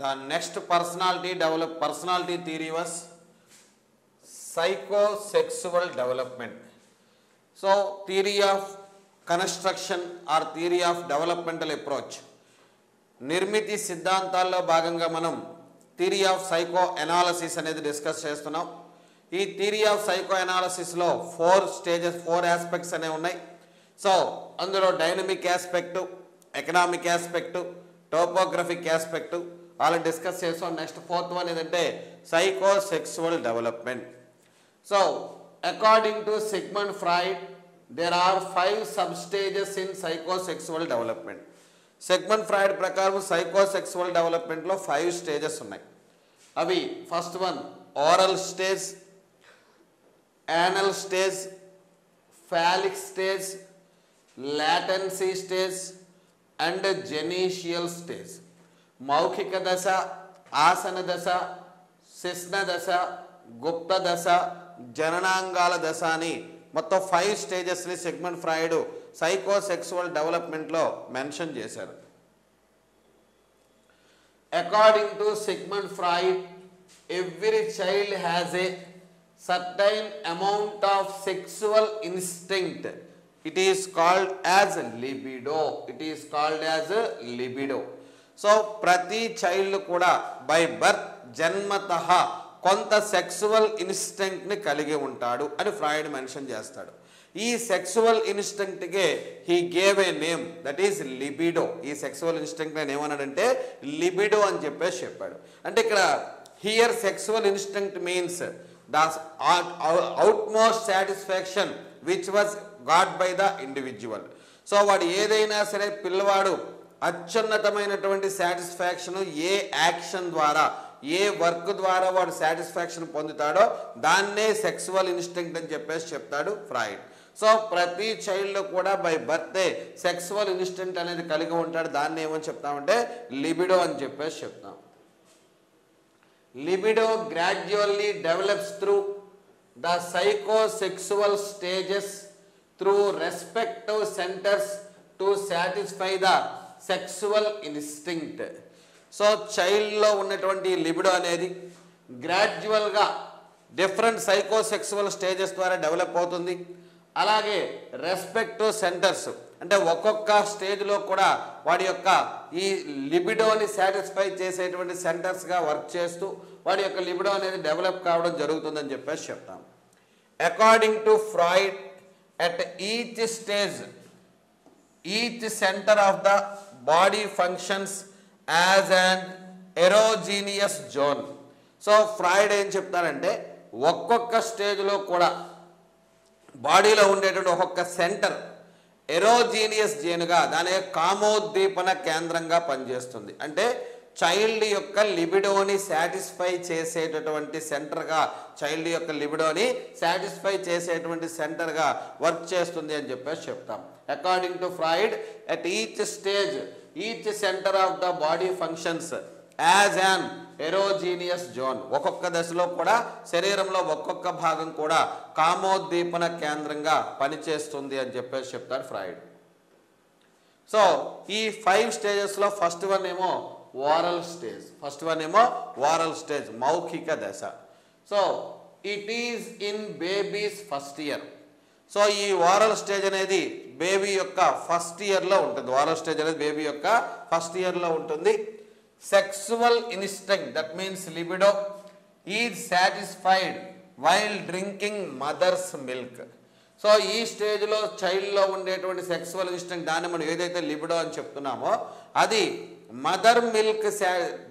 The next personality theory was psychosexual development. So theory of construction or theory of developmental approach. నిర్మితి సిద్ధాంతాల్లో భాగంగా మనం theory of psycho analysis అనేది discuss చేస్తున్నాం. ఈ theory of psycho అనాలిసిస్లో 4 aspects అనేవి ఉన్నాయి. సో అందులో dynamic aspect, economic aspect, topographic aspect వాళ్ళని డిస్కస్ చేస్తాం. నెక్స్ట్ 4th వన్ ఏంటంటే psychosexual development. So according to Sigmund Freud there are 5 sub-stages in psychosexual development. Sigmund Freud ప్రకారం సైకోసెక్సువల్ డెవలప్మెంట్లో 5 stages ఉన్నాయి. అవి first one oral stage, anal stage, phallic stage, latency stage and జెనీషియల్ stage. మౌఖిక దశ, ఆసన దశ, శిశ్న దశ, గుప్త దశ, జననాంగాల దశ అని మొత్తం 5 స్టేజెస్ని సిగ్మండ్ ఫ్రాయిడ్ సైకోసెక్సువల్ డెవలప్మెంట్లో మెన్షన్ చేశారు. According to Sigmund Freud every child has a certain amount of sexual instinct. It is called as libido. So ప్రతి చైల్డ్ కూడా బై బర్త్ జన్మతః కొంత సెక్సువల్ ఇన్స్టింక్ట్ని కలిగి ఉంటాడు అని ఫ్రాయిడ్ మెన్షన్ చేస్తాడు. ఈ సెక్సువల్ ఇన్స్టింక్ట్కే he gave a name, that is libido. ఈ సెక్సువల్ ఇన్స్టింక్ట్ నేను ఏమన్నాడంటే లిబిడో అని చెప్పాడు. అంటే ఇక్కడ here sexual instinct means the outmost satisfaction which was got by the individual. So వాడు ఏదైనా సరే పిల్లవాడు అత్యున్నతమైనటువంటి సాటిస్ఫాక్షన్ ఏ యాక్షన్ ద్వారా, ఏ వర్క్ ద్వారా వాడు సాటిస్ఫాక్షన్ పొందుతాడో దాన్నే సెక్సువల్ ఇన్స్టింక్ట్ అని చెప్తాడు ఫ్రాయిడ్. సో ప్రతి చైల్డ్లో కూడా బై బర్త్డే సెక్సువల్ ఇన్స్టింక్ట్ అనేది కలిగి ఉంటాడు. దాన్ని ఏమని చెప్తామంటే లిబిడో అని చెప్తాం. Libido gradually develops through the psychosexual stages through respective centres to satisfy the sexual instinct. So చైల్డ్లో ఉన్నటువంటి లిబిడో అనేది గ్రాడ్యువల్గా డిఫరెంట్ సైకోసెక్సువల్ స్టేజెస్ ద్వారా డెవలప్ అవుతుంది. అలాగే రెస్పెక్టివ్ సెంటర్స్ అంటే ఒక్కొక్క స్టేజ్లో కూడా వాడి యొక్క ఈ లిబిడోని సాటిస్ఫై చేసేటువంటి సెంటర్స్గా వర్క్ చేస్తూ వాడి యొక్క లిబిడో అనేది డెవలప్ కావడం జరుగుతుందని చెప్తాం. According to Freud at each stage each center of the body functions as an erogenous zone. So Freud ఏం చెప్తారంటే ఒక్కొక్క స్టేజ్లో కూడా బాడీలో ఉండేటువంటి ఒక్కొక్క సెంటర్ ఎరోజీనియస్ జోన్గా దాని కామోద్దీపన కేంద్రంగా పనిచేస్తుంది. అంటే చైల్డ్ యొక్క లిబిడోని సాటిస్ఫై చేసేటటువంటి సెంటర్గా, చైల్డ్ యొక్క లిబిడోని సాటిస్ఫై చేసేటువంటి సెంటర్గా వర్క్ చేస్తుంది అని చెప్తాం. According to Freud at each stage each centre of the body functions as an erogenous zone. ఒక్కొక్క దశలో కూడా శరీరంలో ఒక్కొక్క భాగం కూడా కామోద్దీపన కేంద్రంగా పనిచేస్తుంది అని చెప్తాడు ఫ్రాయిడ్. సో ఈ 5 స్టేజెస్లో ఫస్ట్ వన్ ఏమో ఓరల్ స్టేజ్, మౌఖిక దశ. So it is in babies first year. So ఈ ఓరల్ స్టేజ్ అనేది బేబీ యొక్క ఫస్ట్ ఇయర్లో ఉంటుంది. Sexual instinct that means libido is satisfied while drinking mothers milk. So ఈ స్టేజ్లో చైల్డ్లో ఉండేటువంటి సెక్సువల్ ఇన్స్టింక్ట్ దాన్ని మనం ఏదైతే లిబిడో అని చెప్తున్నామో అది మదర్ మిల్క్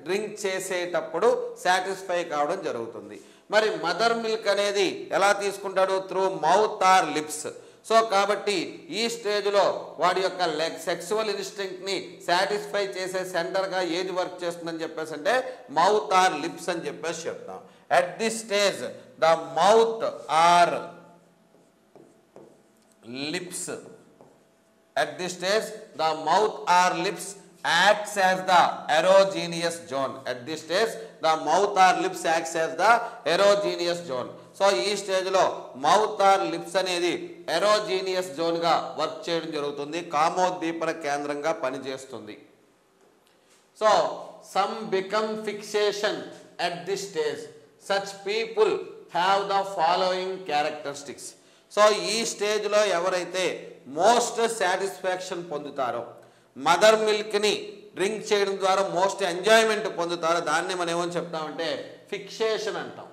డ్రింక్ చేసేటప్పుడు సాటిస్ఫై కావడం జరుగుతుంది. మరి మదర్ మిల్క్ అనేది ఎలా తీసుకుంటాడు? Through mouth are lips. So కాబట్టి ఈ స్టేజ్లో వాడి యొక్క సెక్సువల్ ఇన్స్టింక్ట్ని సాటిస్ఫై చేసే సెంటర్గా ఏది వర్క్ చేస్తుందని అంటే మౌత్ ఆర్ లిప్స్ అని చెప్తాం. At this stage the mouth are lips acts as the erogenous zone. At this stage the mouth or lips acts as the erogenous zone. So ఈ స్టేజ్లో mouth are lips అనేది ఎరోజీనియస్ జోన్గా work చేయడం జరుగుతుంది, కామోద్దీపన కేంద్రంగా పనిచేస్తుంది. So some become fixation at this stage. Such people have the following characteristics. So ఈ స్టేజ్లో ఎవరైతే మోస్ట్ సాటిస్ఫాక్షన్ పొందుతారో, మదర్ మిల్క్ని డ్రింక్ చేయడం ద్వారా మోస్ట్ ఎంజాయ్మెంట్ పొందుతారో దాన్ని మనం ఏమని చెప్తామంటే ఫిక్సేషన్ అంటాం.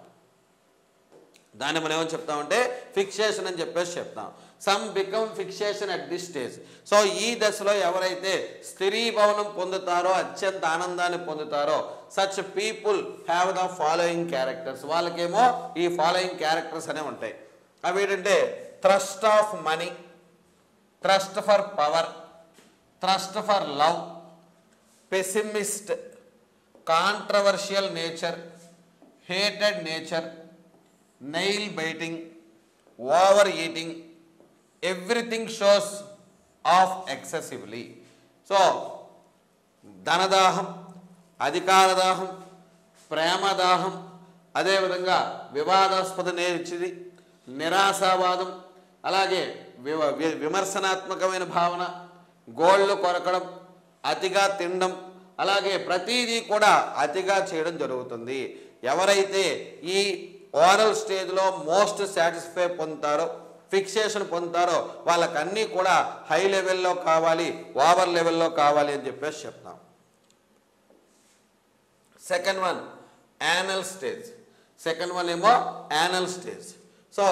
దాన్ని మనం ఏమని చెప్తామంటే ఫిక్సేషన్ అని చెప్పేసి చెప్తాం. Some become fixation at this stage. So ఈ దశలో ఎవరైతే స్థిరీభవనం పొందుతారో, అత్యంత ఆనందాన్ని పొందుతారో, such people have the following characters. వాళ్ళకేమో ఈ ఫాలోయింగ్ క్యారెక్టర్స్ అనేవి ఉంటాయి. అవి ఏంటంటే thrust of money, thrust for power, thrust for love, pessimist, controversial nature, hated nature, nail biting, over eating, everything shows of excessively. So ధనదాహం, అధికారదాహం, ప్రేమదాహం, అదేవిధంగా వివాదాస్పద నేర్చిది, నిరాశావాదం, అలాగే విమర్శనాత్మకమైన భావన, గోళ్ళు కొరకడం, అతిగా తినడం, అలాగే ప్రతిదీ కూడా అతిగా చేయడం జరుగుతుంది. ఎవరైతే ఈ ఓరల్ స్టేజ్లో మోస్ట్ సాటిస్ఫై పొందుతారో, ఫిక్సేషన్ పొందుతారో వాళ్ళకన్నీ కూడా హై లెవెల్లో కావాలి, ఓవర్ లెవెల్లో కావాలి అని చెప్పేసి చెప్తాం. Second one anal stage. Second one ఏమో anal stage. So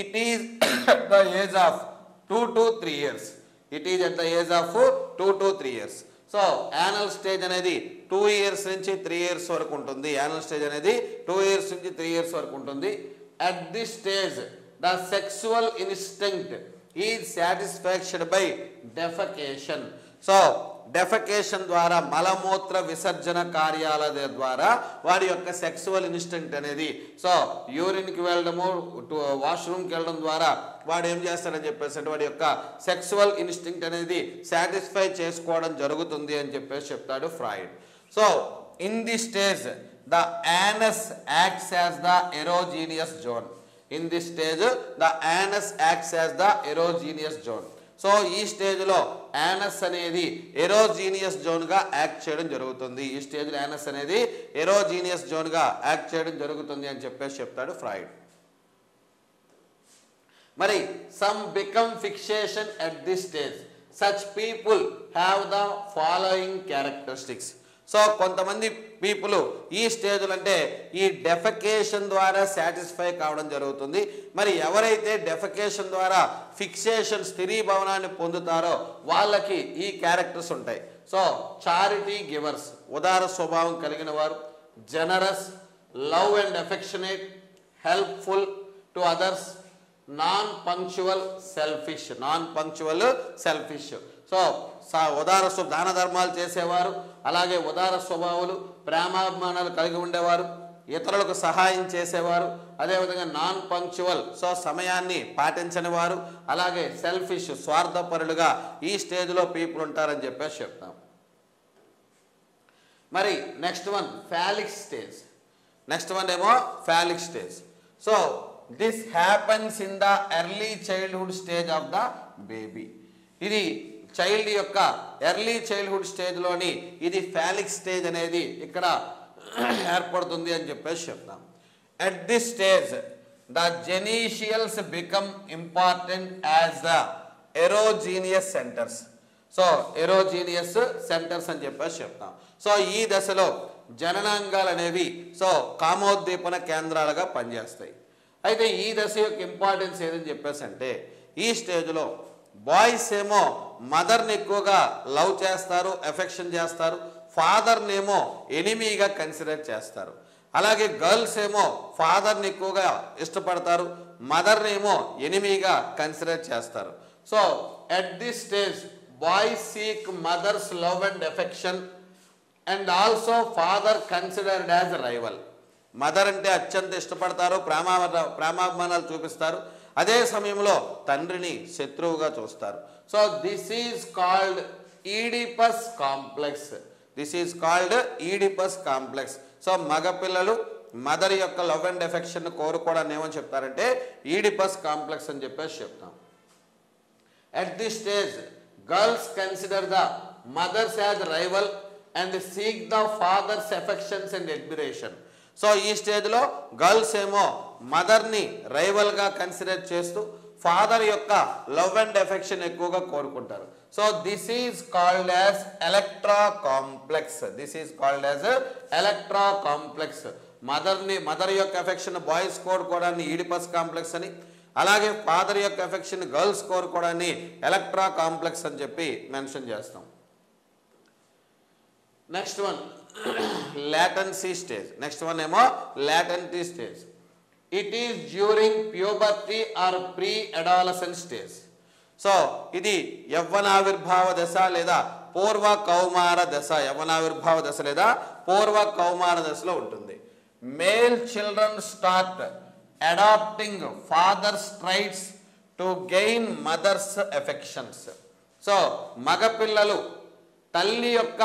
it is at the age of 2 to 3 years. It is at the age of 2 to 3 years. So anal stage అనేది 2 years నుంచి 3 years వరకు ఉంటుంది. యానల్ స్టేజ్ అనేది 2 years నుంచి 3 years వరకు ఉంటుంది. At this stage the sexual instinct is satisfaction by defecation. So defecation ద్వారా, మలమూత్ర విసర్జన కార్యాల ద్వారా వాడి యొక్క సెక్సువల్ ఇన్స్టింక్ట్ అనేది, సో యూరిన్కి వెళ్ళడము, వాష్రూమ్కి వెళ్ళడం ద్వారా వాడు ఏం చేస్తాడని చెప్పేసి అంటే వాడి యొక్క సెక్సువల్ ఇన్స్టింక్ట్ అనేది సాటిస్ఫై చేసుకోవడం జరుగుతుంది అని చెప్పేసి చెప్తాడు Freud. So in the stage the anus acts as the erogenous zone. In the stage the anus acts as the erogenous zone. So ఈ స్టేజ్లో యానస్ అనేది ఎరోజీనియస్ జోన్గా యాక్ట్ చేయడం జరుగుతుంది. ఈ స్టేజ్లో యానస్ అనేది ఎరోజీనియస్ జోన్గా యాక్ట్ చేయడం జరుగుతుంది అని చెప్పేసి చెప్తాడు ఫ్రాయిడ్. మరి some become fixation at this stage. Such people have the following characteristics. So కొంతమంది పీపుల్ ఈ స్టేజ్లు అంటే ఈ డెఫకేషన్ ద్వారా సాటిస్ఫై కావడం జరుగుతుంది. మరి ఎవరైతే డెఫకేషన్ ద్వారా ఫిక్సేషన్ స్థిరీభవనాన్ని పొందుతారో వాళ్ళకి ఈ క్యారెక్టర్స్ ఉంటాయి. సో చారిటీ గివర్స్, ఉదార స్వభావం కలిగిన వారు, generous, love and affectionate, helpful to others, non punctual selfish. Non punctual selfish. So ఉదార దాన ధర్మాలు చేసేవారు, అలాగే ఉదార స్వభావాలు, ప్రేమాభిమానాలు కలిగి ఉండేవారు, ఇతరులకు సహాయం చేసేవారు, అదేవిధంగా నాన్ పంక్చువల్, సో సమయాన్ని పాటించని వారు, అలాగే సెల్ఫిష్, స్వార్థపరులుగా ఈ స్టేజ్లో పీపుల్ ఉంటారని చెప్పేసి చెప్తాం. మరి next one phallic stage. Next one ఏమో phallic stage. So this happens in the early childhood stage of the baby. ఇది చైల్డ్ యొక్క ఎర్లీ చైల్డ్హుడ్ స్టేజ్లోని ఇది ఫాలిక్ స్టేజ్ అనేది ఇక్కడ ఏర్పడుతుంది అని చెప్పేసి చెప్తాం. At this stage the genitals become important as the erogenous centres. So erogenous centres అని చెప్పేసి చెప్తాం. సో ఈ దశలో జననాంగాలు అనేవి సో కామోద్దీపన కేంద్రాలుగా పనిచేస్తాయి. అయితే ఈ దశ యొక్క ఇంపార్టెన్స్ ఏదని చెప్పేసి అంటే ఈ స్టేజ్లో బాయ్స్ ఏమో మదర్ని ఎక్కువగా లవ్ చేస్తారు, ఎఫెక్షన్ చేస్తారు, ఫాదర్నేమో ఎనిమీగా కన్సిడర్ చేస్తారు. అలాగే గర్ల్స్ ఏమో ఫాదర్ని ఎక్కువగా ఇష్టపడతారు, మదర్నేమో ఎనిమీగా కన్సిడర్ చేస్తారు. So at this stage boys seek mothers love and affection and also father considered as rival. Mother అంటే అత్యంత ఇష్టపడతారు, ప్రేమాభిమానాలు చూపిస్తారు, అదే సమయంలో తండ్రిని శత్రువుగా చూస్తారు. So this is called Oedipus complex. This is called Oedipus complex. So మగపిల్లలు మదర్ యొక్క లవ్ అండ్ ఎఫెక్షన్ కోరుకోవడాన్ని ఏమని చెప్తారంటే ఈడిపస్ కాంప్లెక్స్ అని చెప్పేసి చెప్తాం. At this stage girls consider the mothers as rival and seek the father's affections and admiration. So ఈ స్టేజ్లో గర్ల్స్ ఏమో మదర్ని రైవల్గా కన్సిడర్ చేస్తూ ఫాదర్ యొక్క లవ్ అండ్ ఎఫెక్షన్ ఎక్కువగా కోరుకుంటారు. So this is called as Electra complex. This is called as Electra complex. Mother యొక్క ఎఫెక్షన్ బాయ్స్ కోరుకోవడాన్ని ఈడిపస్ కాంప్లెక్స్ అని, అలాగే ఫాదర్ యొక్క ఎఫెక్షన్ గర్ల్స్ కోరుకోవడాన్ని ఎలక్ట్రా కాంప్లెక్స్ అని చెప్పి మెన్షన్ చేస్తాం. Next one latency stage. Next one ఏమో latency stage. It is during puberty or pre-adolescent stage. So ఇది యవ్వనావిర్భావ దశ లేదా పూర్వ కౌమార దశ. యవ్వనావిర్భావ దశ లేదా పూర్వ కౌమార దశలో ఉంటుంది. Male children start adapting father's traits to gain mother's affections. So మగపిల్లలు తల్లి యొక్క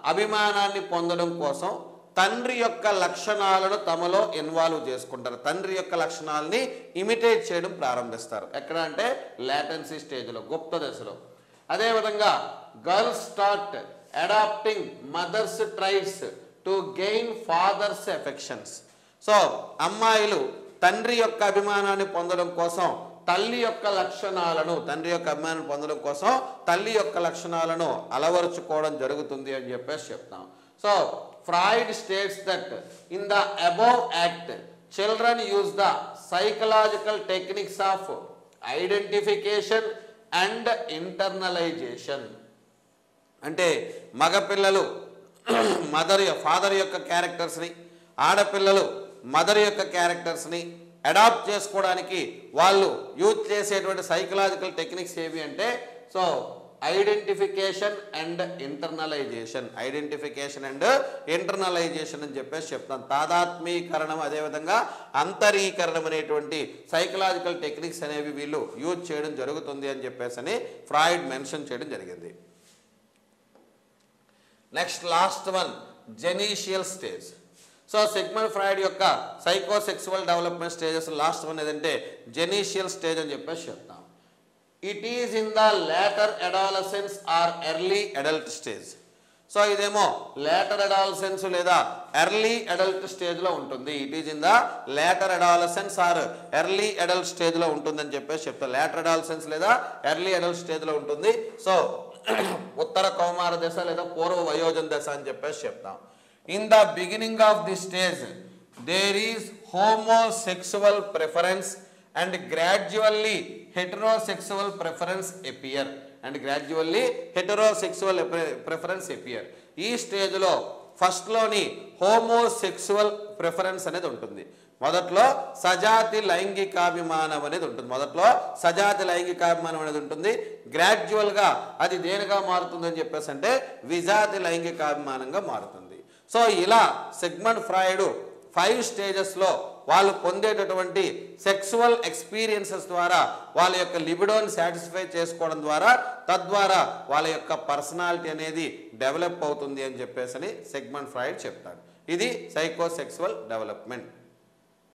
అభిమానాన్ని పొందడం కోసం తండ్రి యొక్క లక్షణాలను తమలో ఇన్వాల్వ్ చేసుకుంటారు. తండ్రి యొక్క లక్షణాలని ఇమిటేట్ చేయడం ప్రారంభిస్తారు. ఎక్కడ అంటే లాటెన్సీ స్టేజ్లో, గుప్త దశలో. అదేవిధంగా girls start adapting mother's traits to gain father's affections. So అమ్మాయిలు తండ్రి యొక్క అభిమానాన్ని పొందడం కోసం తల్లి యొక్క అభిమానం పొందడం కోసం తల్లి యొక్క లక్షణాలను అలవరుచుకోవడం జరుగుతుంది అని చెప్పేసి చెప్తాం. So Freud states that in the above act children use the psychological techniques of identification and internalisation. అంటే మగపిల్లలు ఫాదర్ యొక్క క్యారెక్టర్స్ని, ఆడపిల్లలు మదర్ యొక్క క్యారెక్టర్స్ని అడాప్ట్ చేసుకోవడానికి వాళ్ళు యూజ్ చేసేటువంటి సైకలాజికల్ టెక్నిక్స్ ఏవి అంటే so identification and internalisation. Identification and internalisation అని చెప్పేసి చెప్తాం. తాదాత్మీకరణం అదేవిధంగా అంతరీకరణం అనేటువంటి సైకలాజికల్ టెక్నిక్స్ అనేవి వీళ్ళు యూజ్ చేయడం జరుగుతుంది అని చెప్పేసి అని ఫ్రాయిడ్ మెన్షన్ చేయడం జరిగింది. Next last one genital stage. So Sigmund Freud యొక్క psychosexual development stages last one ఏదంటే జెనీషియల్ స్టేజ్ అని చెప్పేసి చెప్తాం. It is in the later adolescence or early adult stage. So ఇదేమో లేటర్ అడాలసెన్స్ లేదా ఎర్లీ అడల్ట్ స్టేజ్లో ఉంటుంది. It is in the later adolescence or early adult స్టేజ్లో ఉంటుందని చెప్పేసి చెప్తాం. లేటర్ అడాలసెన్స్ లేదా ఎర్లీ అడల్ట్ స్టేజ్లో ఉంటుంది. సో ఉత్తర కౌమార దశ లేదా పూర్వ వయోజన దశ అని చెప్పేసి చెప్తాం. In the beginning of this stage, there is homosexual preference and gradually heterosexual preference appear. ఈ స్టేజ్లో ఫస్ట్లోని హోమోసెక్సువల్ ప్రిఫరెన్స్ అనేది ఉంటుంది. మొదట్లో సజాతి లైంగికాభిమానం అనేది ఉంటుంది. గ్రాడ్యువల్గా అది దేనిగా మారుతుందని చెప్పేసి అంటే విజాతి లైంగికాభిమానంగా మారుతుంది. సో ఇలా సిగ్మండ్ ఫ్రాయిడ్ 5 స్టేజెస్లో వాళ్ళు పొందేటటువంటి సెక్సువల్ ఎక్స్పీరియన్సెస్ ద్వారా వాళ్ళ యొక్క లిబిడోని సాటిస్ఫై చేసుకోవడం ద్వారా తద్వారా వాళ్ళ యొక్క పర్సనాలిటీ అనేది డెవలప్ అవుతుంది అని చెప్పేసి సిగ్మండ్ ఫ్రాయిడ్ చెప్తాడు. ఇది సైకోసెక్సువల్ డెవలప్మెంట్.